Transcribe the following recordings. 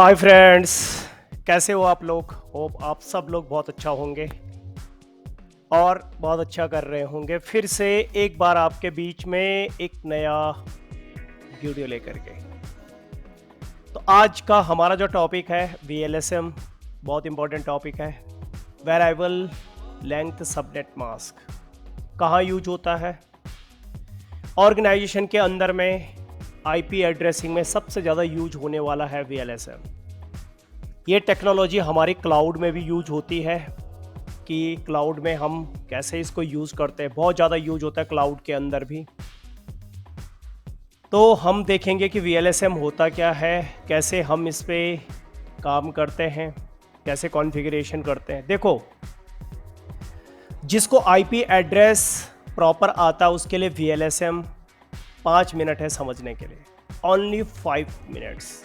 Hi friends, कैसे हो आप लोग। होप आप सब लोग बहुत अच्छा होंगे और बहुत अच्छा कर रहे होंगे। फिर से एक बार आपके बीच में एक नया वीडियो लेकर के। तो आज का हमारा जो टॉपिक है VLSM, बहुत इंपॉर्टेंट टॉपिक है। वेरिएबल लेंथ सबनेट मास्क कहाँ यूज होता है ऑर्गेनाइजेशन के अंदर में। आईपी एड्रेसिंग में सबसे ज़्यादा यूज होने वाला है VLSM। ये टेक्नोलॉजी हमारी क्लाउड में भी यूज होती है कि क्लाउड में हम कैसे इसको यूज़ करते हैं। बहुत ज़्यादा यूज होता है क्लाउड के अंदर भी। तो हम देखेंगे कि VLSM होता क्या है, कैसे हम इस पे काम करते हैं, कैसे कॉन्फ़िगरेशन करते हैं। देखो, जिसको आईपी एड्रेस प्रॉपर आता है उसके लिए VLSM 5 मिनट है समझने के लिए, ओनली 5 मिनट्स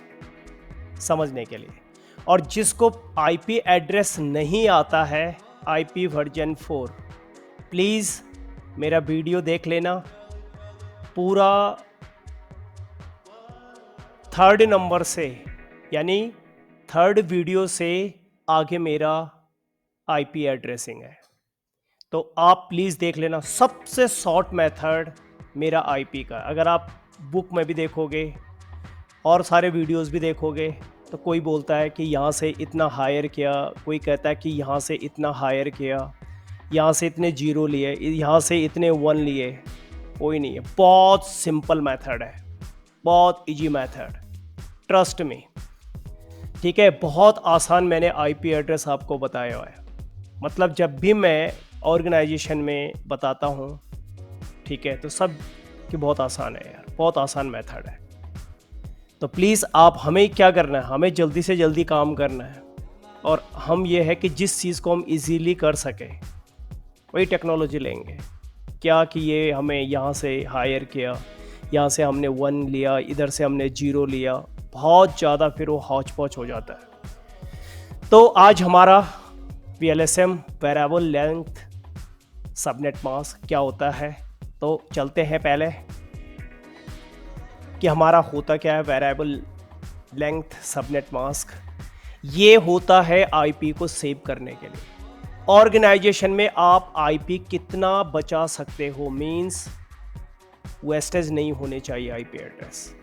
समझने के लिए। और जिसको आईपी एड्रेस नहीं आता है, आईपी वर्जन 4, प्लीज़ मेरा वीडियो देख लेना पूरा। थर्ड नंबर से, यानी थर्ड वीडियो से आगे मेरा आईपी एड्रेसिंग है, तो आप प्लीज़ देख लेना। सबसे शॉर्ट मेथड मेरा आईपी का, अगर आप बुक में भी देखोगे और सारे वीडियोस भी देखोगे तो कोई बोलता है कि यहाँ से इतना हायर किया, कोई कहता है कि यहाँ से इतना हायर किया, यहाँ से इतने जीरो लिए, यहाँ से इतने 1 लिए। कोई नहीं है, बहुत सिंपल मेथड है, बहुत इजी मेथड, ट्रस्ट मी। ठीक है, बहुत आसान मैंने आईपी एड्रेस आपको बताया हुआ है। मतलब जब भी मैं ऑर्गेनाइजेशन में बताता हूँ, ठीक है, तो सब कि बहुत आसान है यार, बहुत आसान मेथड है। तो प्लीज़ आप, हमें क्या करना है, हमें जल्दी से जल्दी काम करना है। और हम ये है कि जिस चीज़ को हम इजीली कर सकें वही टेक्नोलॉजी लेंगे। क्या कि ये हमें यहाँ से हायर किया, यहाँ से हमने 1 लिया, इधर से हमने 0 लिया, बहुत ज़्यादा फिर वो हौच पौच हो जाता है। तो आज हमारा VLSM variable length subnet mask क्या होता है, तो चलते हैं पहले कि हमारा होता क्या है। वेरिएबल लेंथ सबनेट मास्क ये होता है आईपी को सेव करने के लिए। ऑर्गेनाइजेशन में आप आईपी कितना बचा सकते हो, मींस वेस्टेज नहीं होने चाहिए आईपी एड्रेस,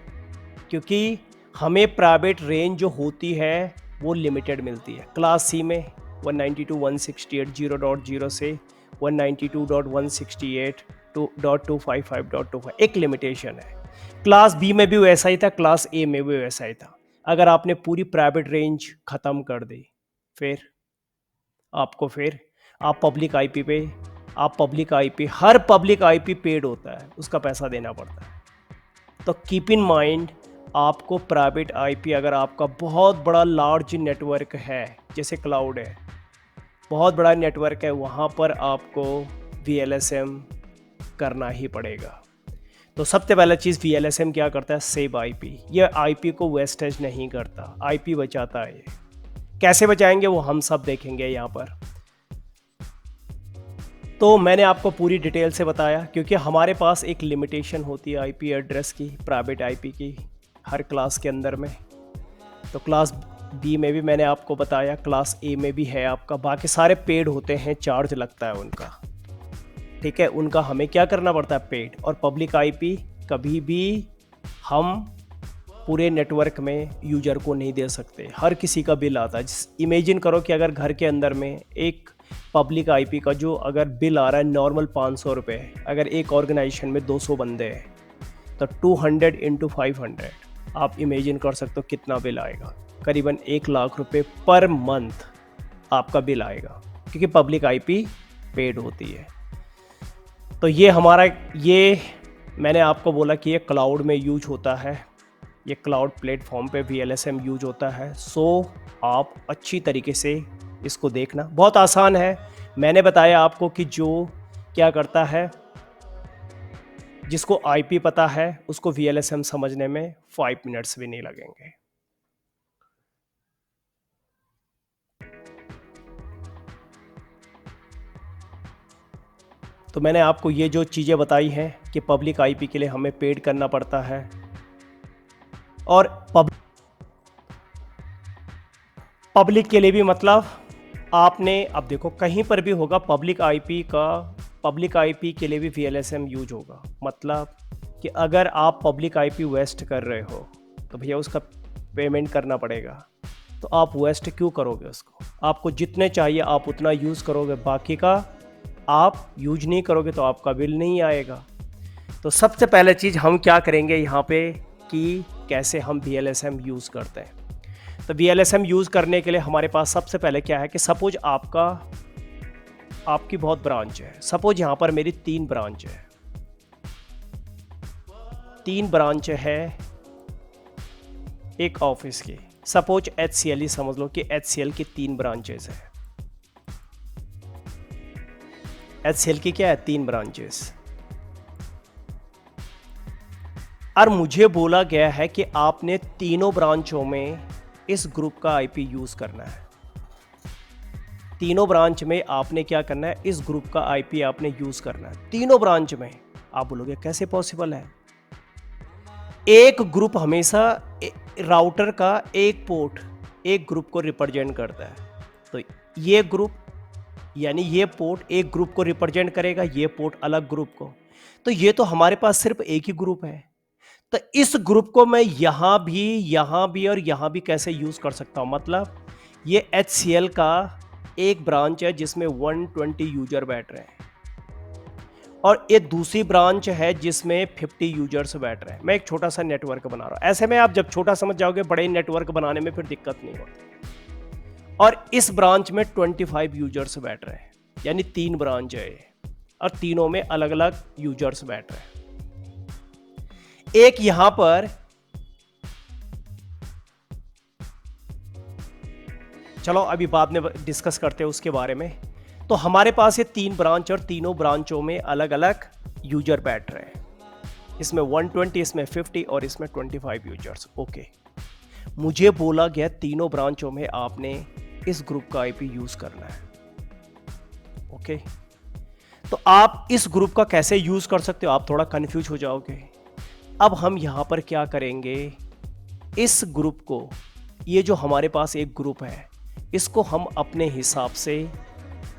क्योंकि हमें प्राइवेट रेंज जो होती है वो लिमिटेड मिलती है। क्लास सी में 192.168.0.0 से 192.168.255.25 एक लिमिटेशन है। क्लास बी में भी वैसा ही था, क्लास ए में भी वैसा ही था। अगर आपने पूरी प्राइवेट रेंज ख़त्म कर दी, फिर आप पब्लिक आईपी पे, हर पब्लिक आईपी पेड होता है, उसका पैसा देना पड़ता है। तो कीप इन माइंड, आपको प्राइवेट आईपी, अगर आपका बहुत बड़ा लार्ज नेटवर्क है, जैसे क्लाउड है, बहुत बड़ा नेटवर्क है, वहाँ पर आपको VLSM करना ही पड़ेगा। तो सबसे पहला चीज़ VLSM क्या करता है, सेव आईपी। ये आईपी को वेस्टेज नहीं करता, आईपी बचाता है। ये कैसे बचाएंगे वो हम सब देखेंगे यहाँ पर। तो मैंने आपको पूरी डिटेल से बताया, क्योंकि हमारे पास एक लिमिटेशन होती है आईपी एड्रेस की, प्राइवेट आईपी की, हर क्लास के अंदर में। तो क्लास बी में भी मैंने आपको बताया, क्लास ए में भी है आपका। बाकी सारे पेड होते हैं, चार्ज लगता है उनका, ठीक है, उनका हमें क्या करना पड़ता है, पेड। और पब्लिक आईपी कभी भी हम पूरे नेटवर्क में यूजर को नहीं दे सकते, हर किसी का बिल आता है। इमेजिन करो कि अगर घर के अंदर में एक पब्लिक आईपी का जो अगर बिल आ रहा है नॉर्मल 500 रुपये, अगर एक ऑर्गेनाइजेशन में 200 बंदे हैं, तो 200 इंटू 500 आप इमेजिन कर सकते हो कितना बिल आएगा। करीबन 1 लाख रुपए पर मंथ आपका बिल आएगा, क्योंकि पब्लिक आईपी पेड होती है। तो ये हमारा, ये मैंने आपको बोला कि ये क्लाउड में यूज होता है, ये क्लाउड प्लेटफॉर्म पे VLSM यूज होता है। सो आप अच्छी तरीके से इसको देखना, बहुत आसान है। मैंने बताया आपको कि जो क्या करता है, जिसको आईपी पता है उसको VLSM समझने में 5 मिनट्स भी नहीं लगेंगे। तो मैंने आपको ये जो चीज़ें बताई हैं कि पब्लिक आईपी के लिए हमें पेड करना पड़ता है, और पब्लिक के लिए भी मतलब आपने अब देखो कहीं पर भी होगा पब्लिक आईपी के लिए भी VLSM यूज होगा। मतलब कि अगर आप पब्लिक आईपी वेस्ट कर रहे हो तो भैया उसका पेमेंट करना पड़ेगा। तो आप वेस्ट क्यों करोगे उसको? आपको जितने चाहिए आप उतना यूज़ करोगे, बाकी का आप यूज नहीं करोगे तो आपका बिल नहीं आएगा। तो सबसे पहले चीज़ हम क्या करेंगे यहाँ पे कि कैसे हम VLSM यूज़ करते हैं। तो VLSM यूज़ करने के लिए हमारे पास सबसे पहले क्या है कि सपोज आपकी बहुत ब्रांच है। सपोज यहाँ पर मेरी 3 ब्रांच है, 3 ब्रांच है एक ऑफिस की। सपोज HCL ही समझ लो कि HCL की 3 ब्रांचेस है। HCL की क्या है? 3 ब्रांचेस। और मुझे बोला गया है कि आपने तीनों ब्रांचों में इस ग्रुप का आईपी यूज़ करना है। तीनों ब्रांच में आपने क्या करना है? इस ग्रुप का आईपी आपने यूज़ करना है तीनों ब्रांच में। आप बोलोगे कैसे पॉसिबल है? एक ग्रुप हमेशा राउटर का एक पोर्ट एक ग्रुप को रिप्रेजेंट करता है। तो ये ग्रुप यानी ये पोर्ट एक ग्रुप को रिप्रेजेंट करेगा, ये पोर्ट अलग ग्रुप को। तो ये तो हमारे पास सिर्फ एक ही ग्रुप है। तो इस ग्रुप को मैं यहां भी और यहां भी कैसे यूज कर सकता हूं? मतलब ये HCL का एक ब्रांच है जिसमें 120 यूजर बैठ रहे हैं और एक दूसरी ब्रांच है जिसमें 50 यूजर्स बैठ रहे हैं। मैं एक छोटा सा नेटवर्क बना रहा हूं। ऐसे में आप जब छोटा समझ जाओगे बड़े नेटवर्क बनाने में फिर दिक्कत नहीं होती। और इस ब्रांच में 25 यूजर्स बैठ रहे हैं, यानी 3 ब्रांच है और तीनों में अलग अलग यूजर्स बैठ रहे हैं। एक यहां पर चलो अभी बाद में डिस्कस करते हैं उसके बारे में। तो हमारे पास ये 3 ब्रांच और तीनों ब्रांचों में अलग अलग यूजर बैठ रहे हैं। इसमें 120, इसमें 50 और इसमें 25 यूजर्स। ओके, मुझे बोला गया तीनों ब्रांचों में आपने इस ग्रुप का आईपी यूज करना है। ओके, तो आप इस ग्रुप का कैसे यूज कर सकते हो? आप थोड़ा कंफ्यूज हो जाओगे। अब हम यहां पर क्या करेंगे, इस ग्रुप को, ये जो हमारे पास एक ग्रुप है, इसको हम अपने हिसाब से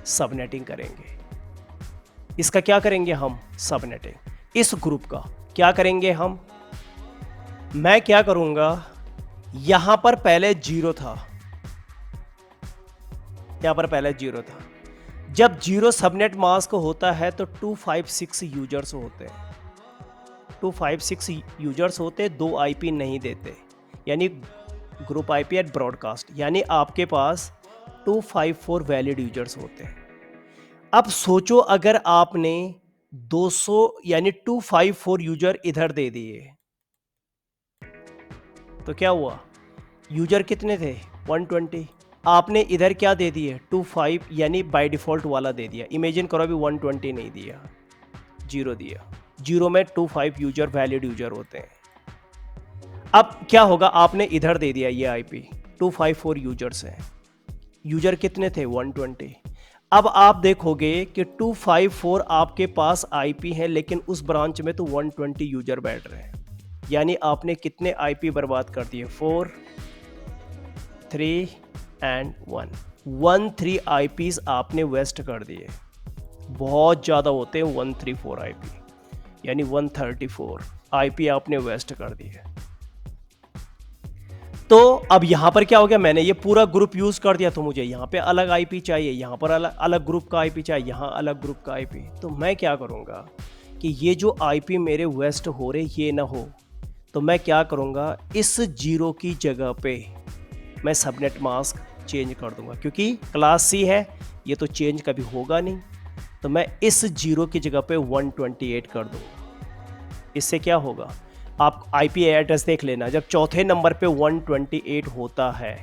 सबनेटिंग करेंगे। इसका क्या करेंगे हम? सबनेटिंग। इस ग्रुप का क्या करेंगे हम? मैं क्या करूंगा, यहां पर पहले 0 था, यहां पर पहले 0 था। जब 0 सबनेट मास्क होता है तो 256 यूजर्स होते हैं। 256 यूजर्स होते, 2 आईपी नहीं देते, यानी ग्रुप आईपी एट ब्रॉडकास्ट, यानी आपके पास 254 वैलिड यूजर्स होते हैं। अब सोचो अगर आपने 200 यानी 254 यूजर इधर दे दिए तो क्या हुआ? यूजर कितने थे? 120। आपने इधर क्या दे दिए? 25, यानी बाय डिफॉल्ट वाला दे दिया। इमेजिन करो अभी 120 नहीं दिया, 0 दिया। 0 में 25 यूजर वैलिड यूजर होते हैं। अब क्या होगा? आपने इधर दे दिया ये आईपी, 254 यूजर्स हैं। यूजर कितने थे? 120। अब आप देखोगे कि 254 आपके पास आईपी है, लेकिन उस ब्रांच में तो 120 यूजर बैठ रहे हैं, यानी आपने कितने आईपी बर्बाद कर दिए? 4, 3 एंड 1। 13 आईपीज आपने वेस्ट कर दिए। बहुत ज़्यादा होते हैं 134 आईपी, यानी 134 आईपी आपने वेस्ट कर दिए। तो अब यहां पर क्या हो गया? मैंने ये पूरा ग्रुप यूज कर दिया, तो मुझे यहां पे अलग आईपी चाहिए, यहां पर अलग अलग ग्रुप का आईपी चाहिए, यहां अलग ग्रुप का आईपी। तो मैं क्या करूंगा कि ये जो आईपी मेरे वेस्ट हो रहे ये ना हो, तो मैं क्या करूंगा, इस 0 की जगह पे मैं सबनेट मास्क चेंज कर दूंगा, क्योंकि क्लास C है, ये तो चेंज कभी होगा नहीं। तो मैं इस 0 की जगह पे 128 कर दूंगा। इससे क्या होगा? आप आईपी एड्रेस देख लेना, जब चौथे नंबर पे 128 होता है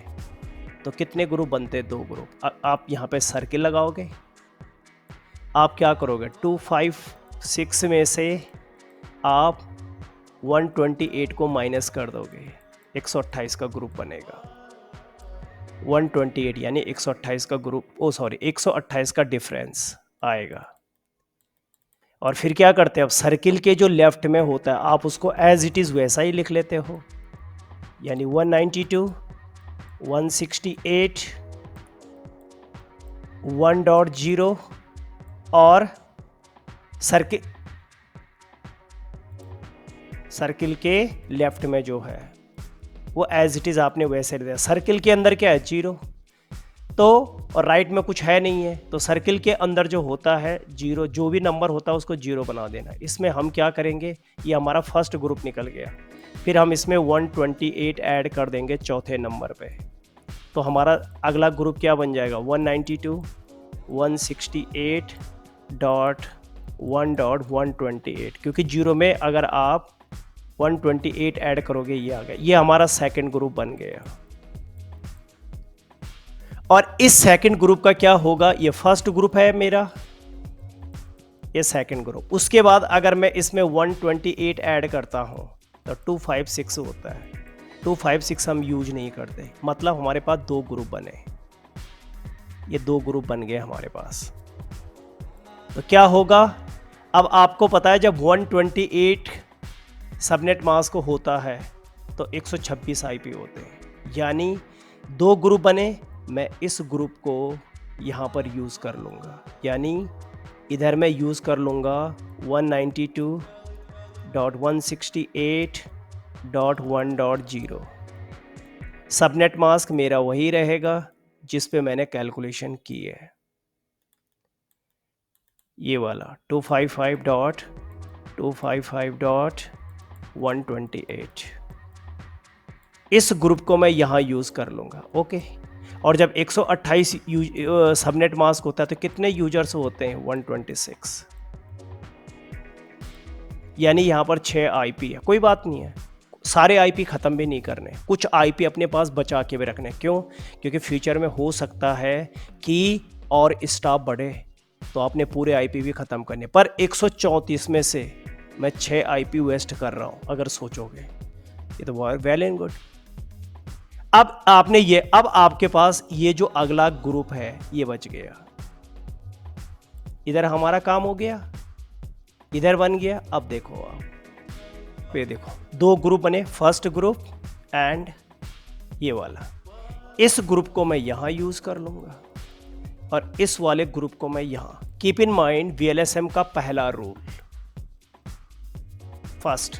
तो कितने ग्रुप बनते हैं? 2 ग्रुप। आप यहाँ पे सर्किल लगाओगे, आप क्या करोगे? 256 में से आप 128 को माइनस कर दोगे, 128 का ग्रुप बनेगा। 128 यानी 128 का ग्रुप, 128 का डिफरेंस आएगा। और फिर क्या करते हैं? अब सर्किल के जो लेफ्ट में होता है आप उसको एज इट इज़ वैसा ही लिख लेते हो, यानी 192 168 1.0 और सर्किल के लेफ्ट में जो है वो एज इट इज आपने वैसे दिया। सर्किल के अंदर क्या है, 0, तो और राइट में कुछ है नहीं है, तो सर्किल के अंदर जो होता है 0, जो भी नंबर होता है उसको 0 बना देना। इसमें हम क्या करेंगे, ये हमारा फर्स्ट ग्रुप निकल गया, फिर हम इसमें 128 ऐड कर देंगे चौथे नंबर पे, तो हमारा अगला ग्रुप क्या बन जाएगा, 192 168.1.128, क्योंकि 0 में अगर आप 128 ऐड करोगे ये आ गया, ये हमारा सेकंड ग्रुप बन गया। और इस सेकंड ग्रुप का क्या होगा, ये फर्स्ट ग्रुप है मेरा, ये सेकंड ग्रुप। उसके बाद अगर मैं इसमें 128 ऐड करता हूं तो 256 होता है। 256 हम यूज नहीं करते, मतलब हमारे पास 2 ग्रुप बने, ये 2 ग्रुप बन गए हमारे पास। तो क्या होगा, अब आपको पता है जब 128 सबनेट मास्क होता है तो 126 आईपी होते हैं, यानी 2 ग्रुप बने, मैं इस ग्रुप को यहाँ पर यूज़ कर लूँगा, यानी इधर मैं यूज़ कर लूँगा 192.168.1.0। सबनेट मास्क मेरा वही रहेगा जिस पे मैंने कैलकुलेशन की है, ये वाला 255.128। इस ग्रुप को मैं यहाँ यूज़ कर लूँगा, ओके। और जब 128 सबनेट मास्क होता है तो कितने यूजर्स होते हैं, 126, यानी यहाँ पर 6 आईपी है। कोई बात नहीं है, सारे आईपी ख़त्म भी नहीं करने, कुछ आईपी अपने पास बचा के भी रखने, क्यों, क्योंकि फ्यूचर में हो सकता है कि और स्टाफ बढ़े तो आपने पूरे आईपी भी ख़त्म करने, पर 134 में से मैं 6 आईपी वेस्ट कर रहा हूँ, अगर सोचोगे ये तो वेल एंड गुड। अब आपने ये, अब आपके पास ये जो अगला ग्रुप है ये बच गया, इधर हमारा काम हो गया, इधर बन गया। अब देखो आप, ये देखो 2 ग्रुप बने, फर्स्ट ग्रुप एंड ये वाला। इस ग्रुप को मैं यहां यूज कर लूंगा और इस वाले ग्रुप को मैं यहां। कीप इन माइंड वीएलएसएम का पहला रूल, फर्स्ट,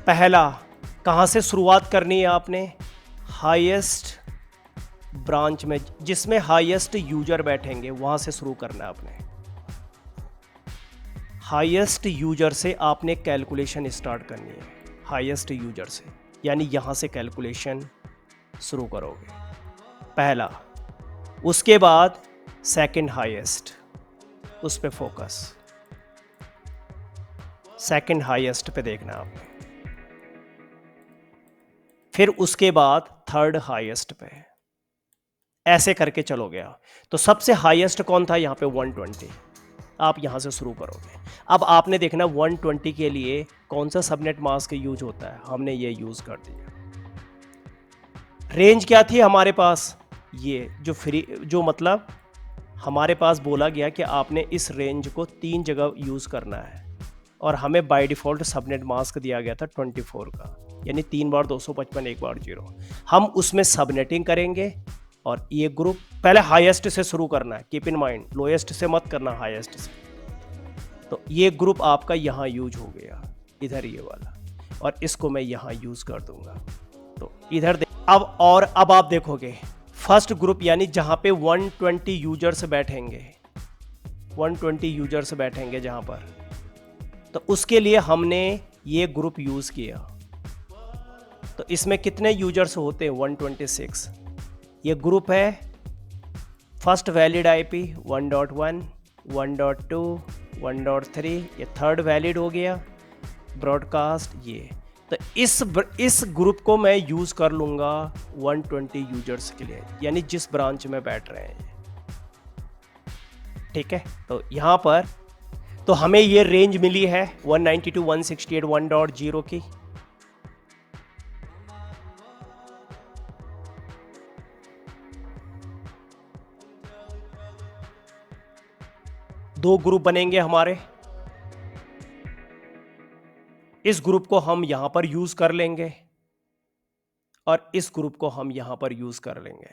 पहला कहां से शुरुआत करनी है आपने, हाईएस्ट ब्रांच में, जिसमें हाईएस्ट यूजर बैठेंगे वहां से शुरू करना है आपने। हाईएस्ट यूजर से आपने कैलकुलेशन स्टार्ट करनी है, हाईएस्ट यूजर से, यानी यहां से कैलकुलेशन शुरू करोगे पहला। उसके बाद सेकंड हाईएस्ट, उस पे फोकस, सेकंड हाईएस्ट पे देखना आपने। फिर उसके बाद थर्ड हाईएस्ट पे, ऐसे करके चलोगे आप। तो सबसे हाईएस्ट कौन था यहाँ पे, 120, आप यहाँ से शुरू करोगे। अब आपने देखना 120 के लिए कौन सा सबनेट मास्क यूज होता है, हमने ये यूज कर दिया। रेंज क्या थी हमारे पास, ये जो फ्री, जो मतलब हमारे पास बोला गया कि आपने इस रेंज को 3 जगह यूज करना है, और हमें बाय डिफॉल्ट सबनेट मास्क दिया गया था 24 का, यानी 3 बार 255 1 बार 0। हम उसमें सबनेटिंग करेंगे और ये ग्रुप पहले हाईएस्ट से शुरू करना है, कीप इन माइंड, लोएस्ट से मत करना, हाईएस्ट से। तो ये ग्रुप आपका यहाँ यूज हो गया, इधर ये वाला, और इसको मैं यहाँ यूज कर दूंगा। तो इधर अब आप देखोगे फर्स्ट ग्रुप, यानी जहाँ पे 120 यूजर्स बैठेंगे, 120 यूजर्स बैठेंगे जहाँ पर, तो उसके लिए हमने ये ग्रुप यूज किया। तो इसमें कितने यूजर्स होते हैं, 126। ये ग्रुप है, फर्स्ट वैलिड आईपी 1.1 1.2 1.3, ये थर्ड वैलिड हो गया, ब्रॉडकास्ट ये। तो इस ग्रुप को मैं यूज कर लूंगा 120 यूजर्स के लिए, यानी जिस ब्रांच में बैठ रहे हैं, ठीक है। तो यहां पर तो हमें ये रेंज मिली है 192 168 1.0 की। दो ग्रुप बनेंगे हमारे, इस ग्रुप को हम यहां पर यूज कर लेंगे और इस ग्रुप को हम यहां पर यूज कर लेंगे।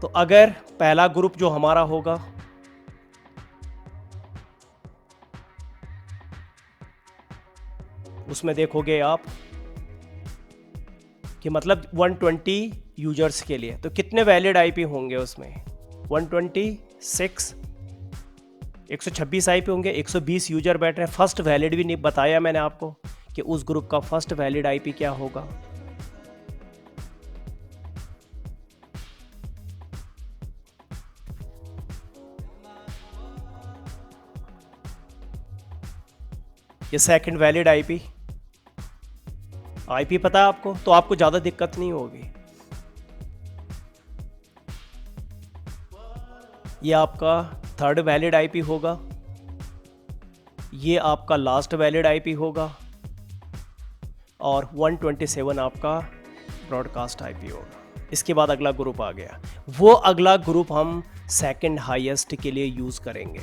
तो अगर पहला ग्रुप जो हमारा होगा उसमें देखोगे आप कि मतलब 120 यूजर्स के लिए, तो कितने वैलिड आईपी होंगे उसमें? 126, 126 आईपी होंगे, 120 यूजर बैठ रहे हैं। फर्स्ट वैलिड भी नहीं बताया मैंने आपको कि उस ग्रुप का फर्स्ट वैलिड आईपी क्या होगा। ये सेकंड वैलिड आईपी पता है आपको, तो आपको ज्यादा दिक्कत नहीं होगी। ये आपका थर्ड वैलिड आईपी होगा, ये आपका लास्ट वैलिड आईपी होगा, और 127 आपका ब्रॉडकास्ट आईपी होगा। इसके बाद अगला ग्रुप आ गया, वो अगला ग्रुप हम सेकंड हाईएस्ट के लिए यूज करेंगे।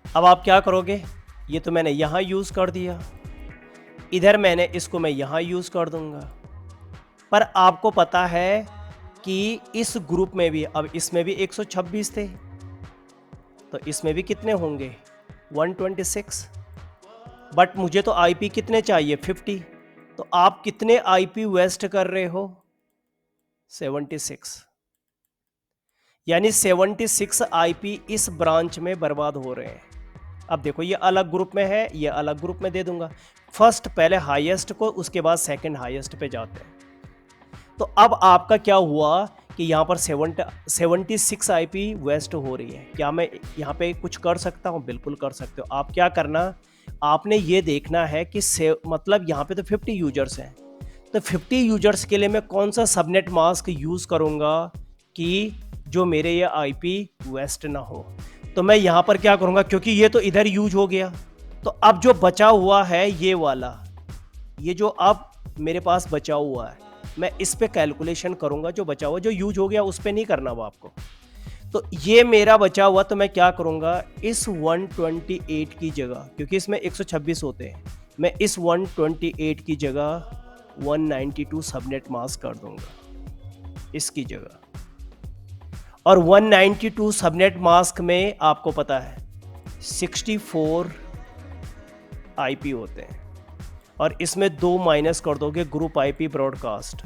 अब आप क्या करोगे, ये तो मैंने यहां यूज कर दिया, इधर मैंने इसको मैं यहां यूज कर दूंगा, पर आपको पता है कि इस ग्रुप में भी, अब इसमें भी 126 थे, तो इसमें भी कितने होंगे? 126। बट मुझे तो आईपी कितने चाहिए? 50। तो आप कितने आईपी वेस्ट कर रहे हो? 76। यानी 76 आईपी इस ब्रांच में बर्बाद हो रहे हैं। अब देखो, ये अलग ग्रुप में है, ये अलग ग्रुप में दे दूंगा। फर्स्ट पहले हाईएस्ट को, उसके बाद सेकंड हाईएस्ट पे जाते हैं। तो अब आपका क्या हुआ कि यहाँ पर 76 आईपी वेस्ट हो रही है। क्या मैं यहाँ पे कुछ कर सकता हूँ? बिल्कुल कर सकते हो। आप क्या करना, आपने ये देखना है कि मतलब यहाँ पे तो 50 यूजर्स हैं, तो 50 यूजर्स के लिए मैं कौन सा सबनेट मास्क यूज़ करूँगा कि जो मेरे ये आईपी वेस्ट ना हो। तो मैं यहाँ पर क्या करूँगा, क्योंकि ये तो इधर यूज हो गया, तो अब जो बचा हुआ है ये वाला, ये जो अब मेरे पास बचा हुआ है, मैं इस पे कैलकुलेशन करूँगा। जो बचा हुआ, जो यूज हो गया उस पे नहीं करना वो आपको। तो ये मेरा बचा हुआ, तो मैं क्या करूँगा, इस 128 की जगह, क्योंकि इसमें 126 होते हैं, मैं इस 128 की जगह 192 सबनेट मास्क कर दूंगा इसकी जगह। और 192 सबनेट मास्क में आपको पता है 64 आईपी होते हैं, और इसमें 2 माइनस कर दोगे ग्रुप आईपी ब्रॉडकास्ट,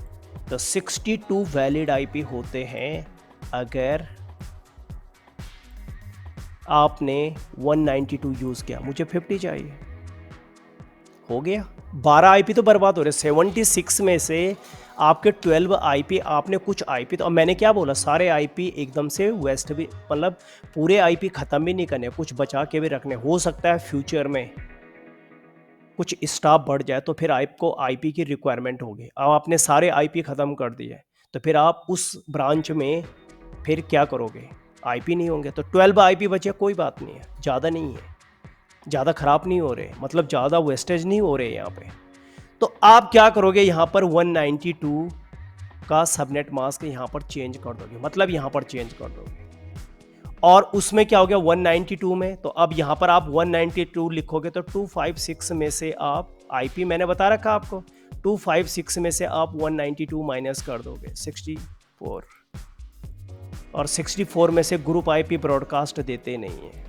तो 62 वैलिड आईपी होते हैं अगर आपने 192 यूज किया। मुझे 50 चाहिए, हो गया। 12 आईपी तो बर्बाद हो रहे। 76 में से आपके 12 आईपी, आपने कुछ आईपी, तो अब मैंने क्या बोला, सारे आईपी एकदम से वेस्ट भी, मतलब पूरे आईपी खत्म भी नहीं करने, कुछ बचा के भी रखने। हो सकता है फ्यूचर में कुछ स्टाफ बढ़ जाए तो फिर आपको आईपी की रिक्वायरमेंट होगी। अब आपने सारे आईपी खत्म कर दिए, तो फिर आप उस ब्रांच में फिर क्या करोगे? आईपी नहीं होंगे। तो 12 आईपी बचे, कोई बात नहीं है, ज़्यादा नहीं है, ज़्यादा ख़राब नहीं हो रहे, मतलब ज़्यादा वेस्टेज नहीं हो रहे यहाँ पे। तो आप क्या करोगे, यहाँ पर 192 का सबनेट मास्क यहाँ पर चेंज कर दोगे, मतलब यहाँ पर चेंज कर दोगे। और उसमें क्या हो गया 192 में, तो अब यहाँ पर आप 192 लिखोगे तो 256 में से आप, आईपी मैंने बता रखा आपको, 256 में से आप 192 माइनस कर दोगे 64, और 64 में से ग्रुप आईपी ब्रॉडकास्ट देते नहीं है,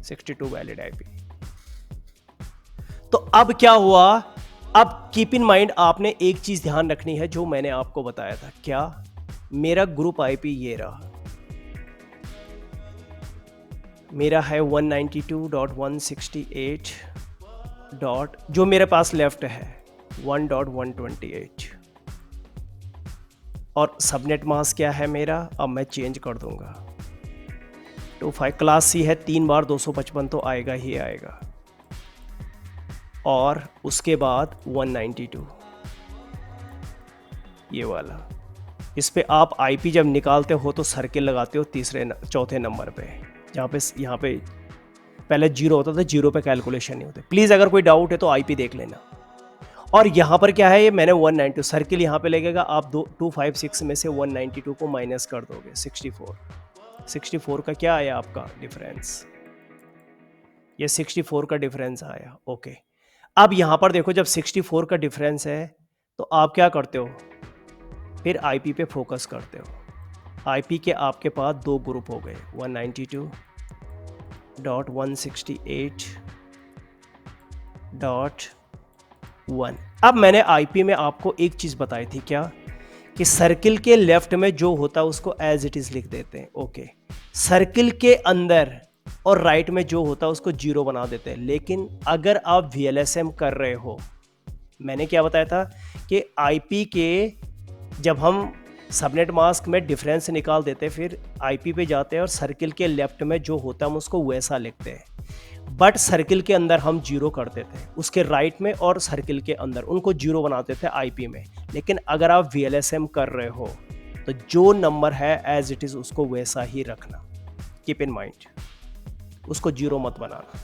62 वैलिड आईपी। तो अब क्या हुआ, अब कीप इन माइंड, आपने एक चीज ध्यान रखनी है जो मैंने आपको बताया था। क्या? मेरा ग्रुप आईपी ये रहा, मेरा है 192.168. जो मेरे पास लेफ्ट है 1.128, और सबनेट मास्क क्या है मेरा, अब मैं चेंज कर दूंगा 25। क्लास सी है, 3 बार 255 तो आएगा ही आएगा, और उसके बाद 192 ये वाला। इस पे आप आईपी जब निकालते हो तो सर्किल लगाते हो चौथे नंबर पे, जहाँ पे यहाँ पे पहले 0 होता था, 0 पे कैलकुलेशन नहीं होते। प्लीज़ अगर कोई डाउट है तो आईपी देख लेना। और यहाँ पर क्या है, ये मैंने 192 सर्किल यहाँ पे लगेगा, आप 256 में से 192 को माइनस कर दोगे 64, 64 का क्या आया आपका डिफरेंस, ये 64 का डिफरेंस आया। ओके, अब यहाँ पर देखो जब 64 का डिफरेंस है तो आप क्या करते हो, फिर आईपी पे फोकस करते हो। आईपी के आपके पास दो ग्रुप हो गए, 192.168.1। अब मैंने आईपी में आपको एक चीज़ बताई थी क्या, कि सर्किल के लेफ्ट में जो होता है उसको एज इट इज़ लिख देते हैं। ओके, सर्किल के अंदर और राइट में जो होता है उसको जीरो बना देते हैं। लेकिन अगर आप वीएलएसएम कर रहे हो, मैंने क्या बताया था कि आईपी के जब हम सबनेट मास्क में डिफरेंस निकाल देते, फिर आईपी पे जाते हैं और सर्किल के लेफ्ट में जो होता है हम उसको वैसा लिखते हैं। बट सर्किल के अंदर हम जीरो करते थे, उसके राइट में और सर्किल के अंदर उनको जीरो बनाते थे आईपी में। लेकिन अगर आप वीएलएसएम कर रहे हो तो जो नंबर है एज इट इज़ उसको वैसा ही रखना, कीप इन माइंड, उसको जीरो मत बनाना।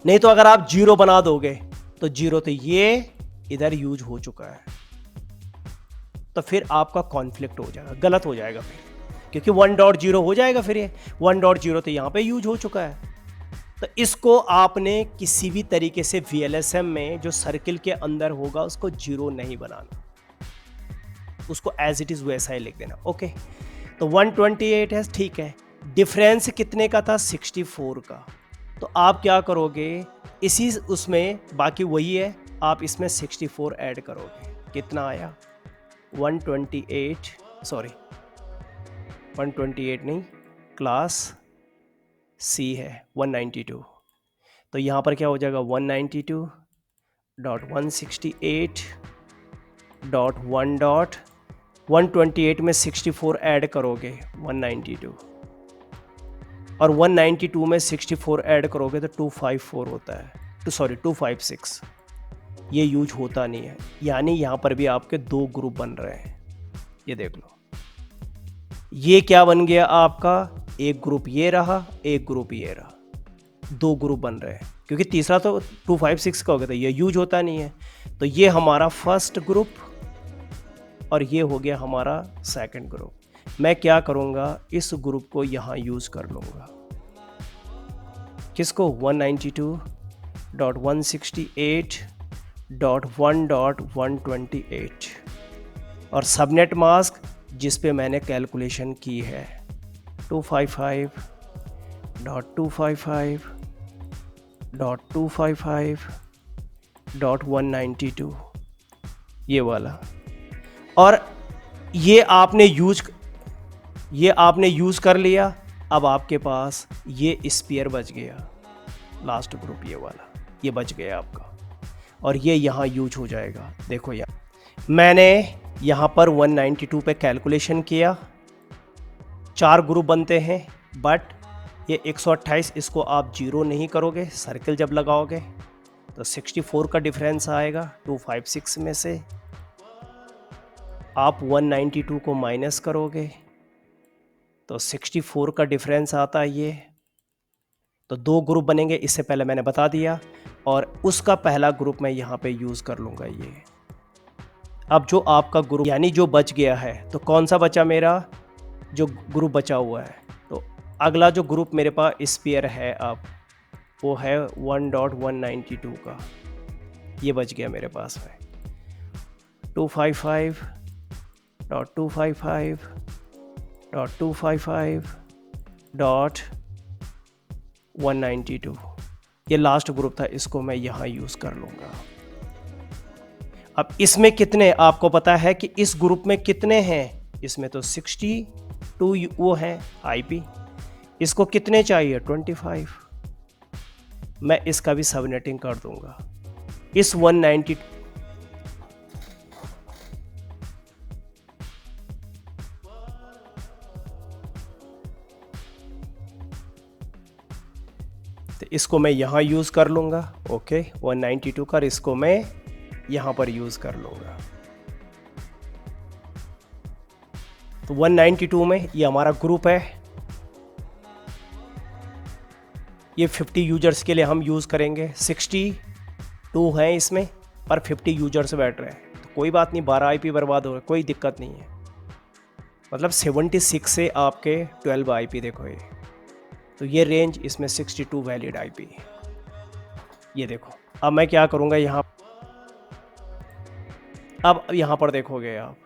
नहीं तो अगर आप जीरो बना दोगे तो जीरो तो ये इधर यूज हो चुका है, तो फिर आपका कॉन्फ्लिक्ट हो जाएगा, गलत हो जाएगा फिर, क्योंकि 1.0 हो जाएगा, फिर ये 1.0 तो यहाँ पे यूज हो चुका है। तो इसको आपने किसी भी तरीके से वीएलएसएम में जो सर्किल के अंदर होगा उसको जीरो नहीं बनाना, उसको एज इट इज़ वैसा ही लिख देना। ओके, तो 128 है, ठीक है। डिफरेंस कितने का था, 64 का। तो आप क्या करोगे, इसी उसमें बाकी वही है, आप इसमें 64 ऐड करोगे, कितना आया 128, सॉरी 128 नहीं, क्लास सी है 192। तो यहाँ पर क्या हो जाएगा 192.168.1.128 में 64 ऐड करोगे 192, और 192 में 64 ऐड करोगे तो 254 होता है, 256। ये यूज होता नहीं है, यानी यहाँ पर भी आपके दो ग्रुप बन रहे हैं। ये देख लो, ये क्या बन गया आपका, एक ग्रुप ये रहा, एक ग्रुप ये रहा, दो ग्रुप बन रहे हैं, क्योंकि तीसरा तो 256 का हो गया था, ये यूज होता नहीं है। तो ये हमारा फर्स्ट ग्रुप और ये हो गया हमारा सेकंड ग्रुप। मैं क्या करूँगा, इस ग्रुप को यहाँ यूज़ कर लूँगा, किसको 192.168.1.128, और सबनेट मास्क जिस पे मैंने कैलकुलेशन की है 255.255.255.192, ये वाला। और ये आपने यूज़ कर लिया। अब आपके पास ये स्पीयर बच गया, लास्ट ग्रुप ये वाला, ये बच गया आपका, और ये यहाँ यूज हो जाएगा। देखो यार, मैंने यहाँ पर 192 पे कैलकुलेशन किया, 4 ग्रुप बनते हैं, बट ये 128, इसको आप जीरो नहीं करोगे, सर्किल जब लगाओगे तो 64 का डिफरेंस आएगा 256 में से, आप 192 को माइनस करोगे तो 64 का डिफरेंस आता है ये। तो दो ग्रुप बनेंगे, इससे पहले मैंने बता दिया, और उसका पहला ग्रुप मैं यहाँ पे यूज़ कर लूँगा ये। अब जो आपका ग्रुप यानी जो बच गया है, तो कौन सा बचा मेरा, जो ग्रुप बचा हुआ है, तो अगला जो ग्रुप मेरे पास स्पीयर है अब, वो है 1.192 का, ये बच गया मेरे पास में 255.255.192, ये लास्ट ग्रुप था, इसको मैं यहाँ यूज़ कर लूँगा। अब इसमें कितने आपको पता है कि इस ग्रुप में कितने हैं, इसमें तो 62 वो है आईपी, इसको कितने चाहिए 25। मैं इसका भी सबनेटिंग कर दूंगा, इस 192 तो इसको मैं यहाँ यूज़ कर लूँगा। ओके, 192 का, इसको मैं यहाँ पर यूज़ कर लूँगा। तो 192 में ये हमारा ग्रुप है, ये 50 यूजर्स के लिए हम यूज़ करेंगे। 62 हैं इसमें, पर 50 यूजर्स बैठ रहे हैं, तो कोई बात नहीं, 12 आईपी बर्बाद हो रहा है, कोई दिक्कत नहीं है। मतलब 76 से आपके 12 आईपी देखो ये, तो ये रेंज, इसमें 62 वैलिड आईपी। ये देखो, अब मैं क्या करूँगा यहाँ, अब यहाँ पर देखोगे आप,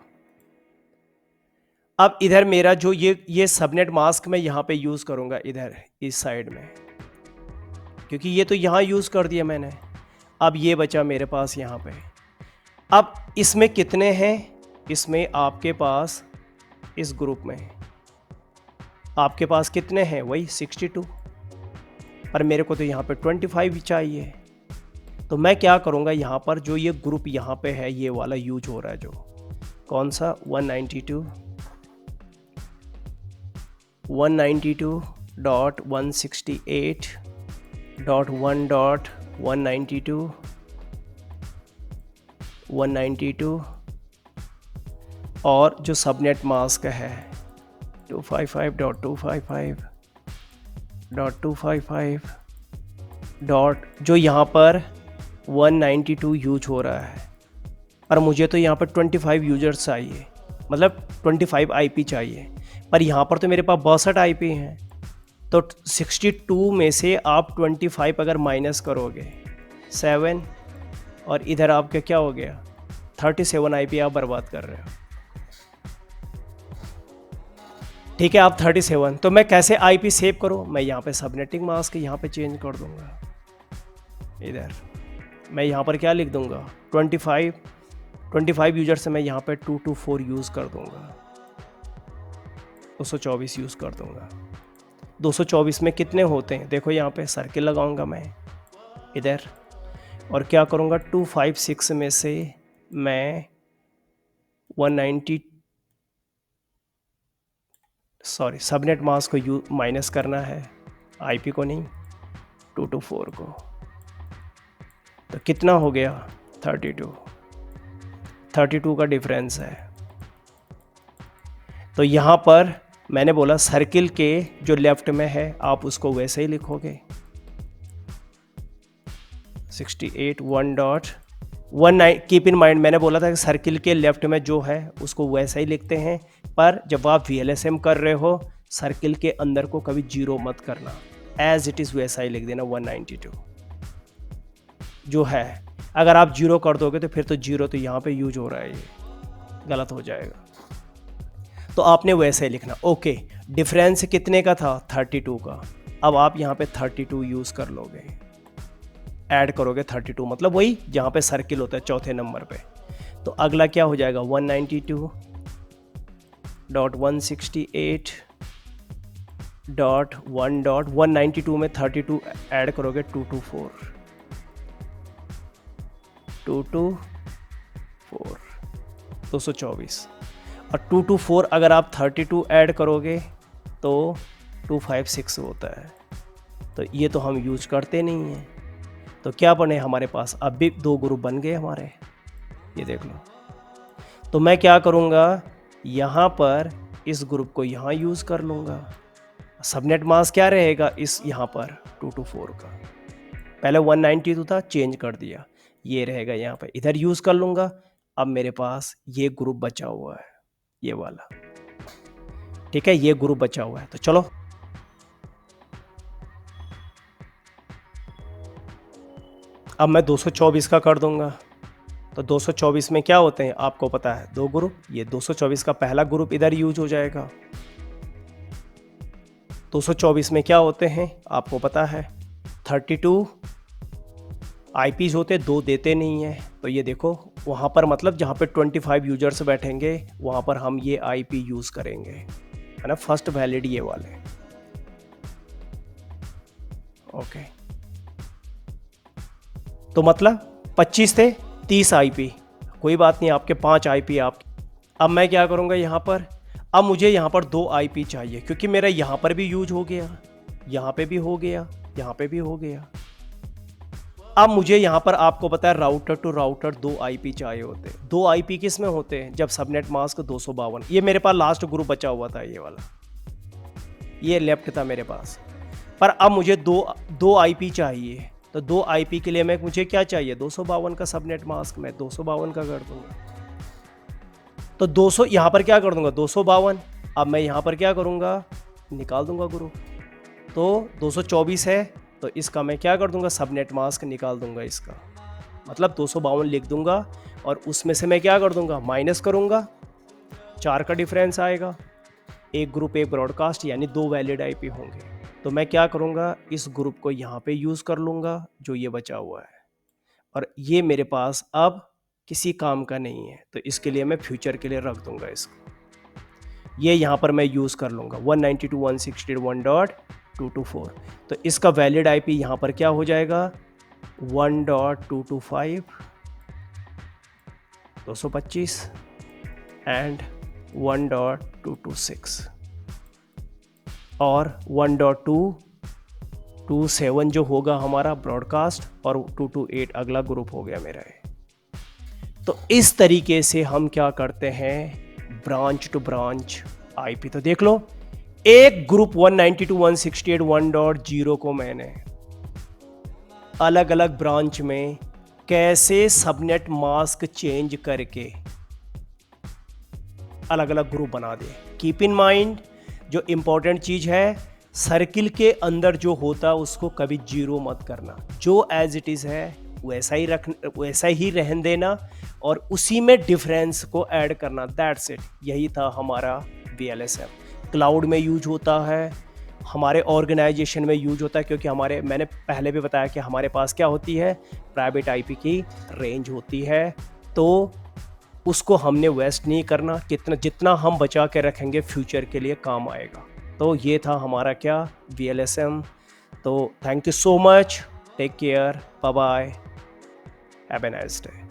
अब इधर मेरा जो ये सबनेट मास्क मैं यहाँ पे यूज़ करूँगा इधर इस साइड में, क्योंकि ये तो यहाँ यूज़ कर दिया मैंने। अब ये बचा मेरे पास यहाँ पे। अब इसमें कितने हैं, इसमें आपके पास इस ग्रुप में आपके पास कितने हैं, वही 62, पर मेरे को तो यहाँ पे 25 चाहिए। तो मैं क्या करूँगा, यहाँ पर जो ये ग्रुप यहाँ पे है ये वाला यूज हो रहा है, जो कौन सा 192.168.1.192 और जो सबनेट मास्क है 255.255.255 डॉट जो यहाँ पर 192 यूज हो रहा है, पर मुझे तो यहाँ पर 25 यूजर्स चाहिए, मतलब 25 आईपी चाहिए, पर यहाँ पर तो मेरे पास 62 आईपी हैं। तो 62 में से आप 25 अगर माइनस करोगे 7, और इधर आपका क्या हो गया 37 आईपी आप बर्बाद कर रहे हो। ठीक है, आप 37, तो मैं कैसे आईपी सेव करूँ, मैं यहाँ पे सबनेटिंग मास्क यहाँ पे चेंज कर दूंगा। इधर मैं यहाँ पर क्या लिख दूंगा 25 यूजर से मैं यहाँ पे 224 यूज़ कर दूंगा, 224 यूज़ कर दूंगा। 224 में कितने होते हैं, देखो यहाँ पे सर्किल लगाऊंगा मैं इधर, और क्या करूँगा 256 में से मैं 190 सबनेट मास्क को माइनस करना है, आईपी को नहीं, 224 को। तो कितना हो गया 32 का डिफरेंस है। तो यहाँ पर मैंने बोला सर्किल के जो लेफ्ट में है आप उसको वैसे ही लिखोगे 68 1.19। कीप इन माइंड, मैंने बोला था कि सर्किल के लेफ्ट में जो है उसको वैसा ही लिखते हैं, पर जब आप VLSM कर रहे हो सर्किल के अंदर को कभी जीरो मत करना, एज इट इज़ वैसा ही लिख देना 192 जो है। अगर आप जीरो कर दोगे तो फिर तो जीरो तो यहाँ पे यूज हो रहा है, ये गलत हो जाएगा। तो आपने वैसे ही लिखना। ओके, डिफरेंस कितने का था 32 का, अब आप यहाँ पे 32 यूज़ कर लोगे, ऐड करोगे 32, मतलब वही जहाँ पे सर्किल होता है चौथे नंबर पे। तो अगला क्या हो जाएगा 192.168.1.192 में 32 ऐड करोगे 224 224 और 224 अगर आप 32 ऐड करोगे तो 256 होता है। तो ये तो हम यूज करते नहीं हैं, तो क्या बने हमारे पास, अब भी 2 ग्रुप बन गए हमारे, ये देख लो। तो मैं क्या करूँगा, यहाँ पर इस ग्रुप को यहाँ यूज़ कर लूँगा। सबनेट मास्क क्या रहेगा इस यहाँ पर 224 का, पहले 192 था चेंज कर दिया, ये रहेगा यहाँ पे, इधर यूज़ कर लूँगा। अब मेरे पास ये ग्रुप बचा हुआ है, ये वाला, ठीक है, ये ग्रुप बचा हुआ है। तो चलो अब मैं 224 का कर दूंगा। तो 224 में क्या होते हैं आपको पता है, 2 ग्रुप, ये 224 का पहला ग्रुप इधर यूज हो जाएगा। 224 में क्या होते हैं आपको पता है, 32 आईपीज होते, 2 देते नहीं है। तो ये देखो वहाँ पर, मतलब जहाँ पे 25 यूजर्स बैठेंगे वहाँ पर हम ये आईपी यूज़ करेंगे, है ना, फर्स्ट वैलिड ये वाले। ओके, तो मतलब 25 थे 30 आईपी, कोई बात नहीं, आपके 5 आईपी आप। अब मैं क्या करूँगा यहाँ पर, अब मुझे यहाँ पर 2 आईपी चाहिए, क्योंकि मेरा यहाँ पर भी यूज हो गया, यहाँ पे भी हो गया, यहाँ पे भी हो गया। अब मुझे यहाँ पर आपको पता है राउटर टू राउटर 2 आईपी चाहिए होते हैं। 2 आईपी किस में होते हैं, जब सबनेट मास्क 252, ये मेरे पास लास्ट ग्रुप बचा हुआ था, ये वाला, ये लेफ्ट था मेरे पास। पर अब मुझे 2 आईपी चाहिए, तो 2 आईपी के लिए मुझे क्या चाहिए, 252 का सबनेट मास्क, मैं 252 का कर दूंगा। तो 200 यहाँ पर क्या कर दूंगा, 252 अब मैं यहाँ पर क्या करूँगा, निकाल दूंगा ग्रुप। तो 224 है, तो इसका मैं क्या कर दूंगा, सबनेट मास्क निकाल दूंगा इसका, मतलब 252 लिख दूंगा और उसमें से मैं क्या कर दूंगा, माइनस करूंगा, 4 का डिफरेंस आएगा, एक ग्रुप एक ब्रॉडकास्ट, यानी 2 वैलिड आईपी होंगे। तो मैं क्या करूंगा, इस ग्रुप को यहाँ पे यूज़ कर लूँगा जो ये बचा हुआ है, और ये मेरे पास अब किसी काम का नहीं है, तो इसके लिए मैं फ्यूचर के लिए रख दूंगा इसको। ये यहाँ पर मैं यूज़ कर लूँगा 192.168.1.224। तो इसका वैलिड आईपी यहाँ पर क्या हो जाएगा, 1.225 एंड 1.226 और 1.227 जो होगा हमारा ब्रॉडकास्ट, और 228 अगला ग्रुप हो गया मेरा है। तो इस तरीके से हम क्या करते हैं, ब्रांच टू ब्रांच आईपी। तो देख लो, एक ग्रुप 192.168.1.0 को मैंने अलग अलग ब्रांच में कैसे सबनेट मास्क चेंज करके अलग अलग ग्रुप बना दे। कीप इन माइंड, जो इंपॉर्टेंट चीज है, सर्किल के अंदर जो होता है उसको कभी जीरो मत करना, जो एज इट इज है वैसा ही रहन देना, और उसी में डिफरेंस को ऐड करना, दैट्स इट। यही था हमारा VLSM। क्लाउड में यूज होता है, हमारे ऑर्गेनाइजेशन में यूज होता है, क्योंकि मैंने पहले भी बताया कि हमारे पास क्या होती है, प्राइवेट आईपी की रेंज होती है, तो उसको हमने वेस्ट नहीं करना, जितना हम बचा के रखेंगे फ्यूचर के लिए काम आएगा। तो ये था हमारा क्या, VLSM। तो thank you so much, take care, bye bye, have a nice day.